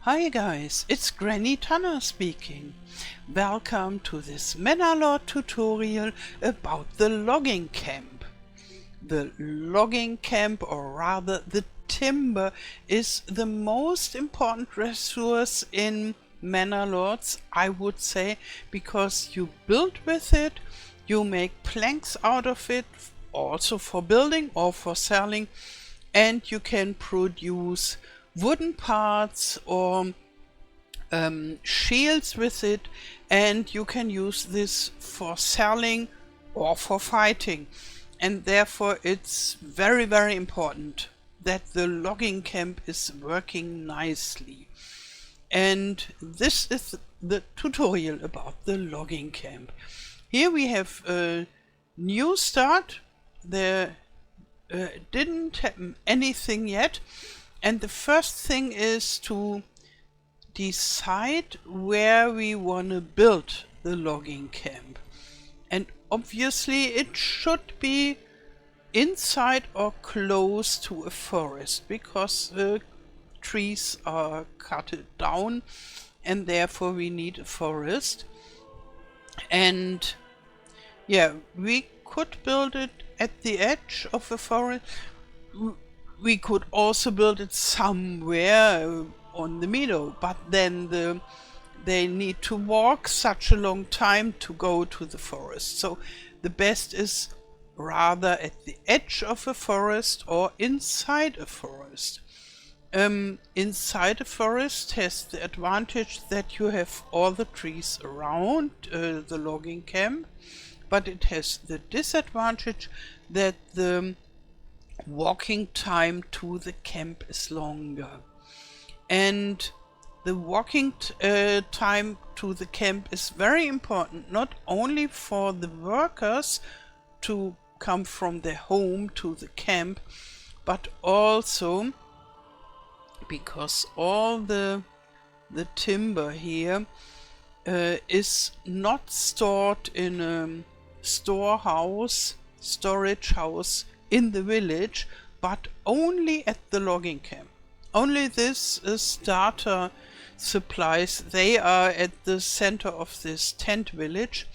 Hi guys, it's Granny Tana speaking. Welcome to this Manor Lord tutorial about the logging camp. The logging camp, or rather the timber, is the most important resource in Manor Lords, I would say, because you build with it, you make planks out of it, also for building or for selling, and you can produce wooden parts or shields with it, and you can use this for selling or for fighting. And therefore it's very important that the logging camp is working nicely. And this is the tutorial about the logging camp. Here we have a new start. There didn't happen anything yet. And the first thing is to decide where we want to build the logging camp. And obviously it should be inside or close to a forest, because the trees are cut down and therefore we need a forest. And yeah, we could build it at the edge of a forest. We could also build it somewhere on the meadow, but then they need to walk such a long time to go to the forest. So the best is rather at the edge of a forest or inside a forest. Inside a forest has the advantage that you have all the trees around the logging camp, but it has the disadvantage that the walking time to the camp is longer. And the walking time to the camp is very important, not only for the workers to come from their home to the camp, but also because all the timber here is not stored in a storage house in the village, but only at the logging camp. Only this starter supplies, they are at the center of this tent village,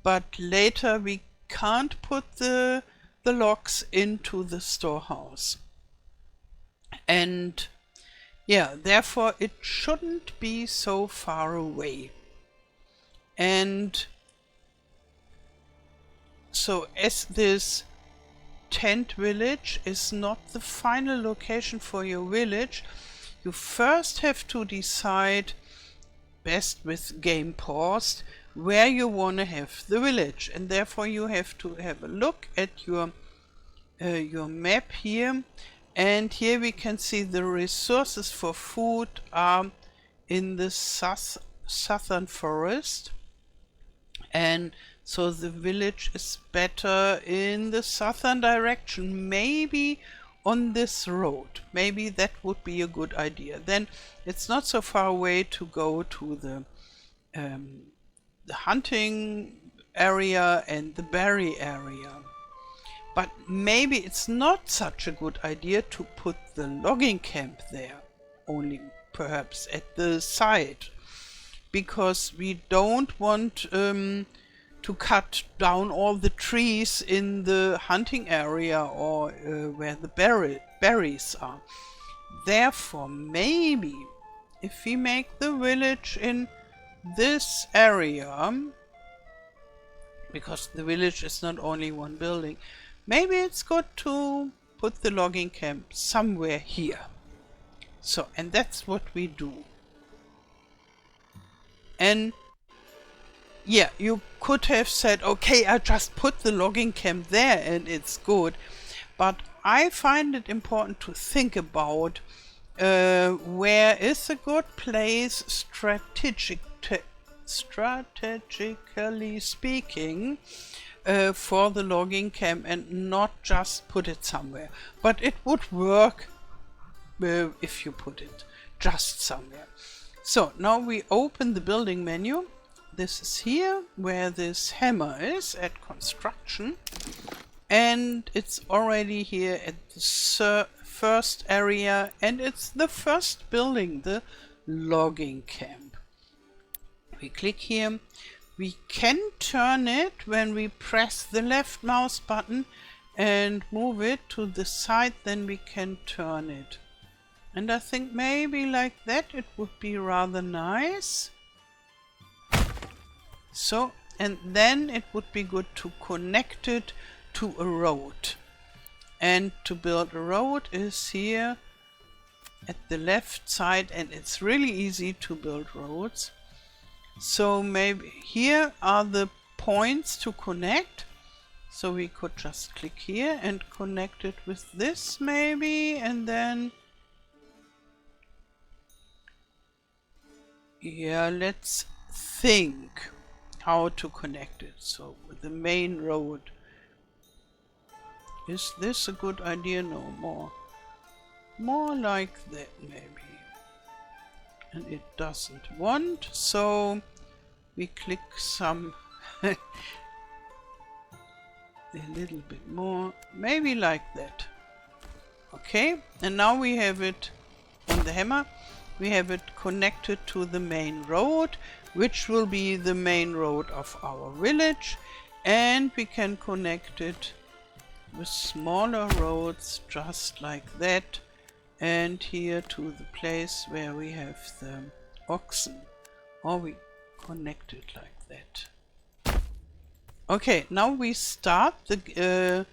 but later we can't put the logs into the storehouse. And yeah, therefore it shouldn't be so far away. And so as this tent village is not the final location for your village, you first have to decide, best with game paused, where you want to have the village. And therefore you have to have a look at your map here, and here we can see the resources for food are in the southern forest, and so the village is better in the southern direction, maybe on this road. Maybe that would be a good idea. Then it's not so far away to go to the hunting area and the berry area. But maybe it's not such a good idea to put the logging camp there, only perhaps at the side, because we don't want to cut down all the trees in the hunting area or where the berries are. Therefore, maybe if we make the village in this area, because the village is not only one building, maybe it's good to put the logging camp somewhere here. So, and that's what we do. And yeah, you could have said, okay, I just put the logging camp there and it's good. But I find it important to think about where is a good place strategically speaking for the logging camp, and not just put it somewhere. But it would work if you put it just somewhere. So now we open the building menu. This is here where this hammer is at construction, and it's already here at the first area, and it's the first building, the logging camp. We click here. We can turn it when we press the left mouse button and move it to the side, then we can turn it. And I think maybe like that it would be rather nice. So, and then it would be good to connect it to a road. And to build a road is here at the left side, and it's really easy to build roads. So maybe here are the points to connect. So we could just click here and connect it with this maybe, and then yeah, let's think how to connect it. So with the main road. Is this a good idea? No, more like that maybe. And it doesn't want, so we click some a little bit more, maybe like that. Okay, and now we have it on the hammer. We have it connected to the main road, which will be the main road of our village, and we can connect it with smaller roads just like that, and here to the place where we have the oxen, or we connect it like that. Okay, now we start the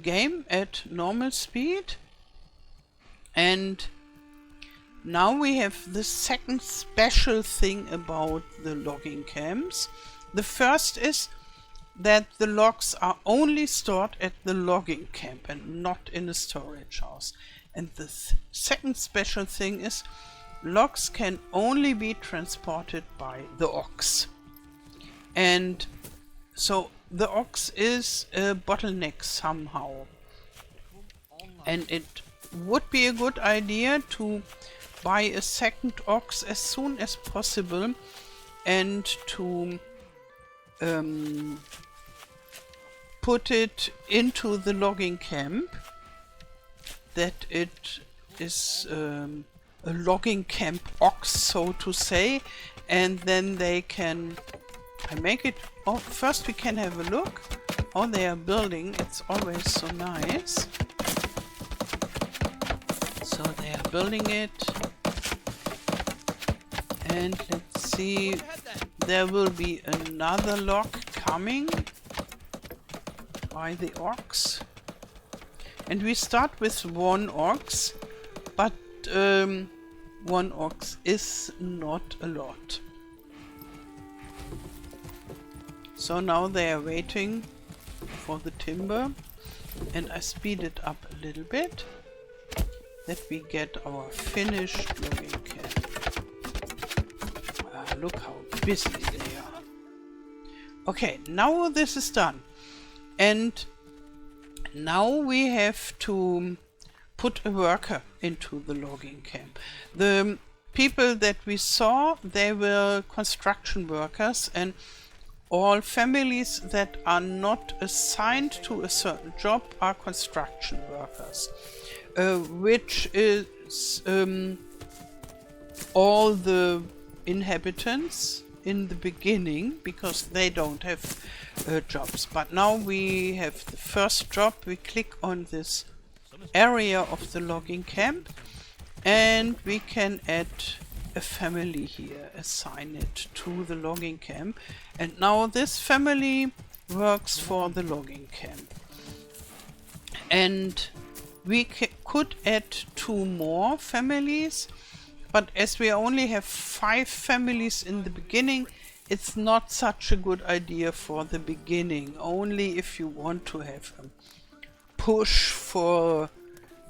game at normal speed, and now we have the second special thing about the logging camps. The first is that the logs are only stored at the logging camp and not in a storage house. And the second special thing is logs can only be transported by the ox. And so the ox is a bottleneck somehow. And it would be a good idea to buy a second ox as soon as possible and to put it into the logging camp, that it is a logging camp ox, so to say, and then they can make it. Oh, first we can have a look how they are building. It's always so nice. So they are building it, and let's see, there will be another log coming by the ox, and we start with one ox, but one ox is not a lot. So now they are waiting for the timber, and I speed it up a little bit, that we get our finished logging camp. Look how busy they are. Okay, now this is done. And now we have to put a worker into the logging camp. The people that we saw, they were construction workers, and all families that are not assigned to a certain job are construction workers, which is all the inhabitants in the beginning, because they don't have jobs. But now we have the first job. We click on this area of the logging camp, and we can add a family here, assign it to the logging camp, and now this family works for the logging camp. And we could add 2 more families, but as we only have 5 families in the beginning, it's not such a good idea for the beginning, only if you want to have a push for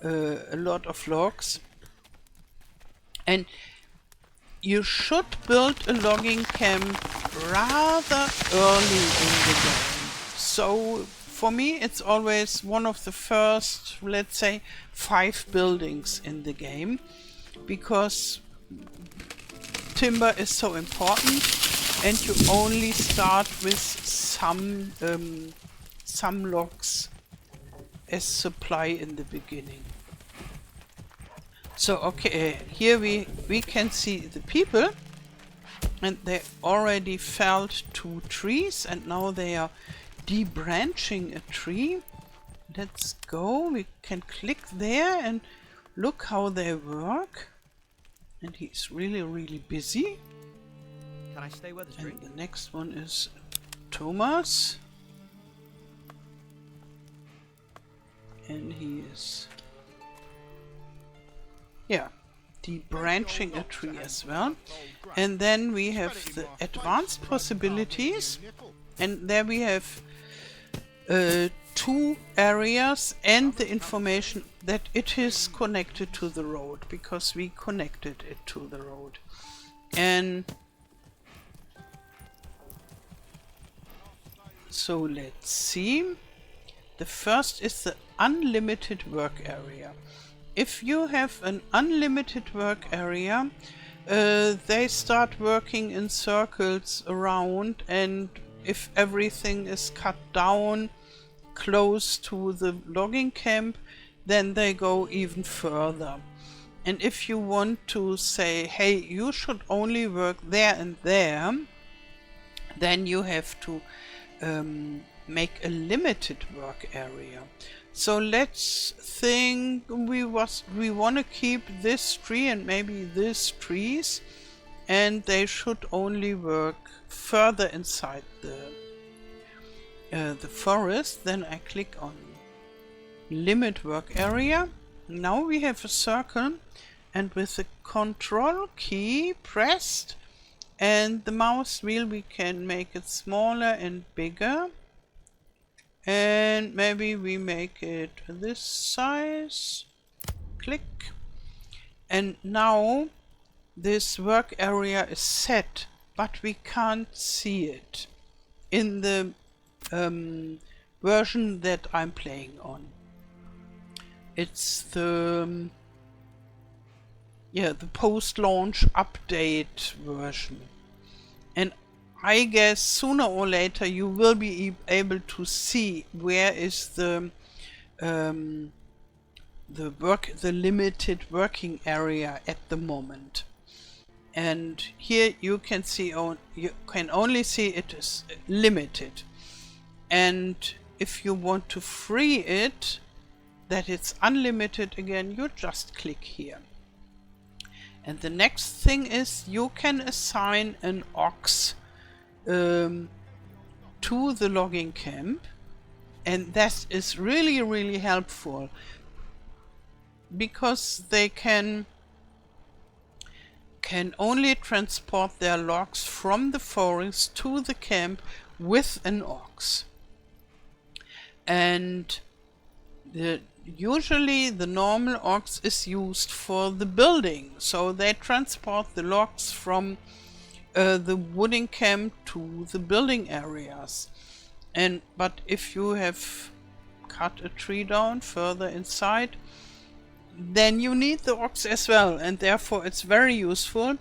a lot of logs. And you should build a logging camp rather early in the game. So for me it's always one of the first, let's say, 5 buildings in the game, because timber is so important, and you only start with some logs as supply in the beginning. So okay, here we can see the people, and they already felled 2 trees, and now they are debranching a tree. Let's go. We can click there and look how they work. And he's really busy. Can I stay with the tree? And the next one is Thomas. And he is, yeah, debranching a tree as well. And then we have the advanced possibilities. And there we have 2 areas and the information that it is connected to the road, because we connected it to the road. And so let's see. The first is the unlimited work area. If you have an unlimited work area, they start working in circles around, and if everything is cut down close to the logging camp, then they go even further. And if you want to say, hey, you should only work there and there, then you have to make a limited work area. So let's think we want to keep this tree and maybe these trees, and they should only work further inside the forest. Then I click on limit work area. Now we have a circle, and with the control key pressed and the mouse wheel we can make it smaller and bigger, and maybe we make it this size. Click. And now this work area is set, but we can't see it in the version that I'm playing on. It's the post-launch update version. And I guess sooner or later you will be able to see where is the limited working area at the moment. And here you can see you can only see it is limited. And if you want to free it, that it's unlimited again, you just click here. And the next thing is you can assign an ox to the logging camp, and that is really helpful, because they can only transport their logs from the forest to the camp with an ox. And usually the normal ox is used for the building, so they transport the logs from the wooding camp to the building areas. But if you have cut a tree down further inside, then you need the ox as well, and therefore it's very useful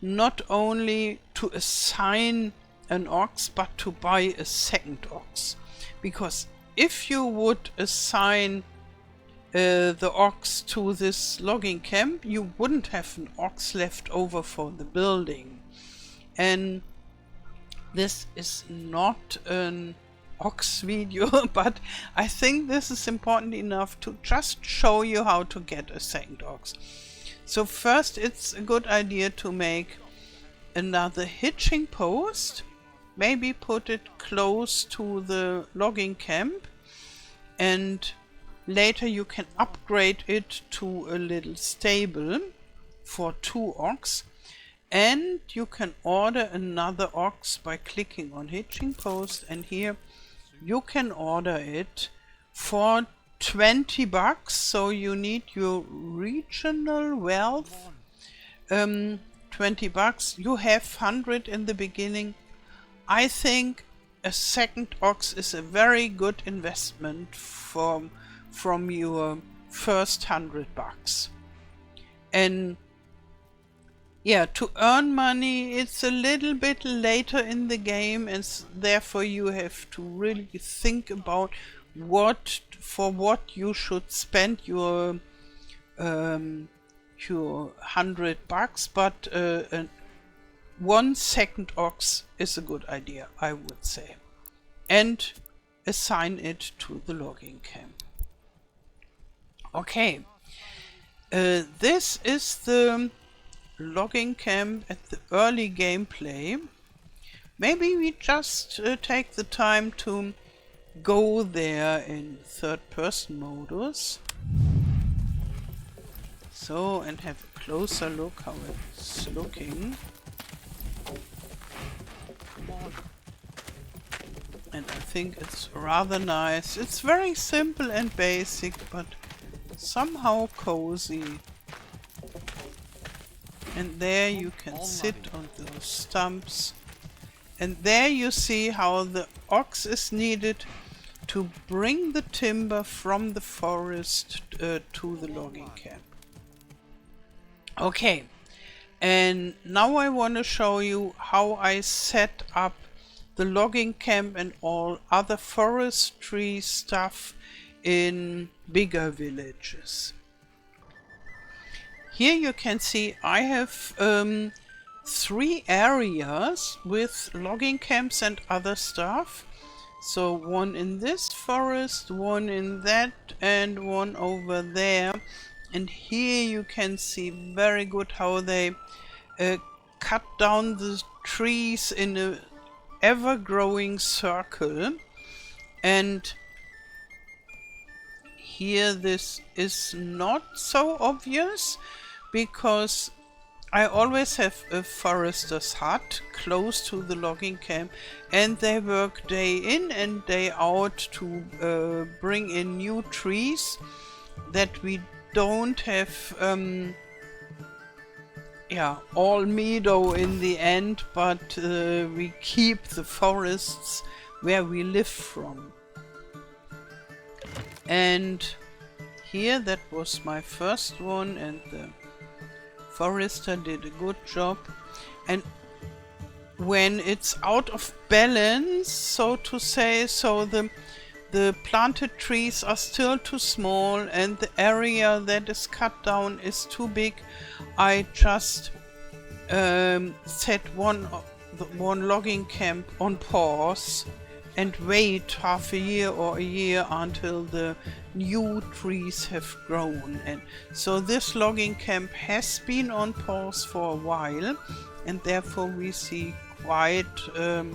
not only to assign an ox but to buy a second ox, because if you would assign the ox to this logging camp, you wouldn't have an ox left over for the building. And this is not an ox video, but I think this is important enough to just show you how to get a second ox. So first, it's a good idea to make another hitching post, maybe put it close to the logging camp, and later you can upgrade it to a little stable for 2 ox. And you can order another ox by clicking on hitching post, and here you can order it for 20 bucks. So you need your regional wealth, 20 bucks. You have 100 in the beginning. I think a second ox is a very good investment from your first 100 bucks. And yeah, to earn money, it's a little bit later in the game, and therefore you have to really think about what you should spend your your $100, but 1 second ox is a good idea, I would say. And assign it to the logging camp. Okay, this is the logging camp at the early gameplay. Maybe we just take the time to go there in third-person modus. So, and have a closer look how it's looking. And I think it's rather nice. It's very simple and basic, but somehow cozy. And there you can sit on those stumps. And there you see how the ox is needed to bring the timber from the forest to the logging camp. Okay, and now I want to show you how I set up the logging camp and all other forestry stuff in bigger villages. Here you can see I have 3 areas with logging camps and other stuff. So one in this forest, one in that, and one over there. And here you can see very good how they cut down the trees in a ever-growing circle. And here this is not so obvious, because I always have a forester's hut close to the logging camp, and they work day in and day out to bring in new trees that we don't have all meadow in the end, but we keep the forests where we live from. And here that was my first one, and the forester did a good job. And when it's out of balance, so to say, so the planted trees are still too small and the area that is cut down is too big, I just set one logging camp on pause and wait half a year or a year until the new trees have grown. And so this logging camp has been on pause for a while, and therefore we see quite a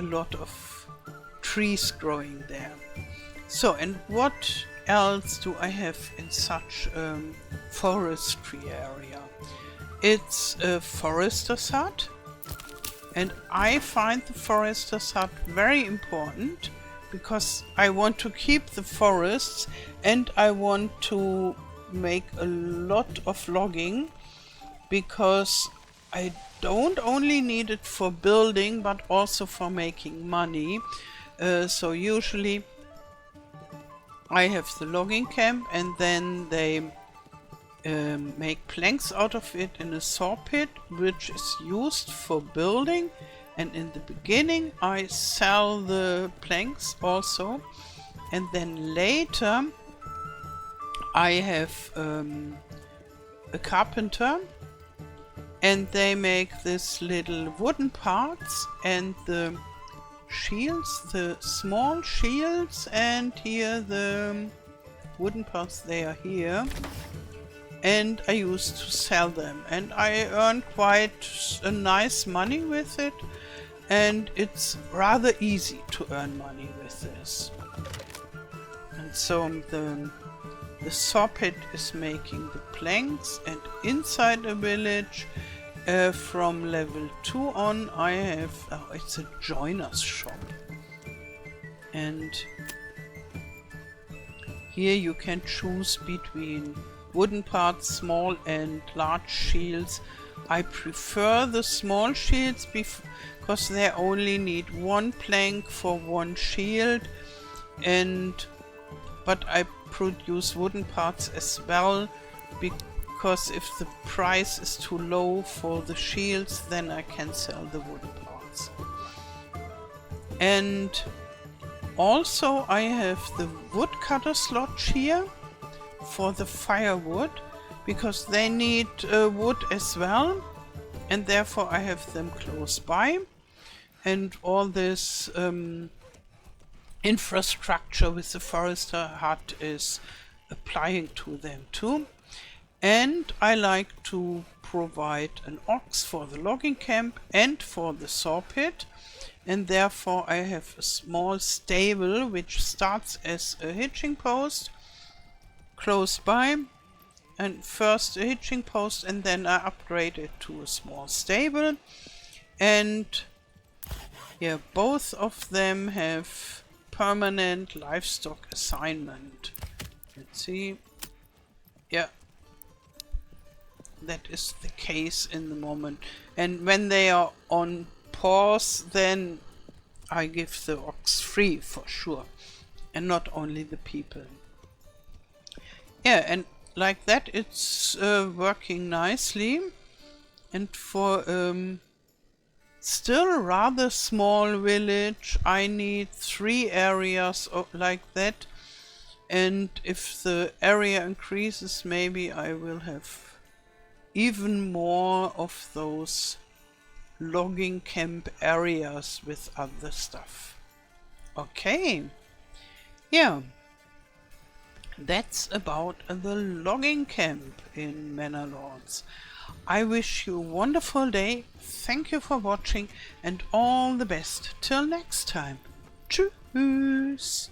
lot of trees growing there. So, and what else do I have in such forestry area? It's a forester's hut, and I find the forester's hut very important because I want to keep the forests and I want to make a lot of logging, because I don't only need it for building but also for making money. So usually I have the logging camp, and then they make planks out of it in a saw pit, which is used for building. And in the beginning I sell the planks also, and then later I have a carpenter, and they make this little wooden parts and the shields, the small shields, and here the wooden parts, they are here, and I used to sell them, and I earn quite a nice money with it, and it's rather easy to earn money with this. And so the saw pit is making the planks, and inside a village from level 2 on I have, it's a joiner's shop, and here you can choose between wooden parts, small and large shields. I prefer the small shields because they only need 1 plank for 1 shield, but I produce wooden parts as well, because if the price is too low for the shields, then I can sell the wooden parts. And also I have the woodcutter slot here for the firewood, because they need wood as well, and therefore I have them close by. And all this infrastructure with the forester hut is applying to them too. And I like to provide an ox for the logging camp and for the saw pit, and therefore I have a small stable which starts as a hitching post close by, and first a hitching post, and then I upgrade it to a small stable. And yeah, both of them have permanent livestock assignment. Let's see. Yeah, that is the case in the moment. And when they are on pause, then I give the ox free for sure, and not only the people. Yeah, and like that it's working nicely. And for still rather small village I need 3 areas like that, and if the area increases maybe I will have even more of those logging camp areas with other stuff. Okay, yeah, that's about the logging camp in Manor Lords. I wish you a wonderful day, thank you for watching, and all the best till next time. Tschüss!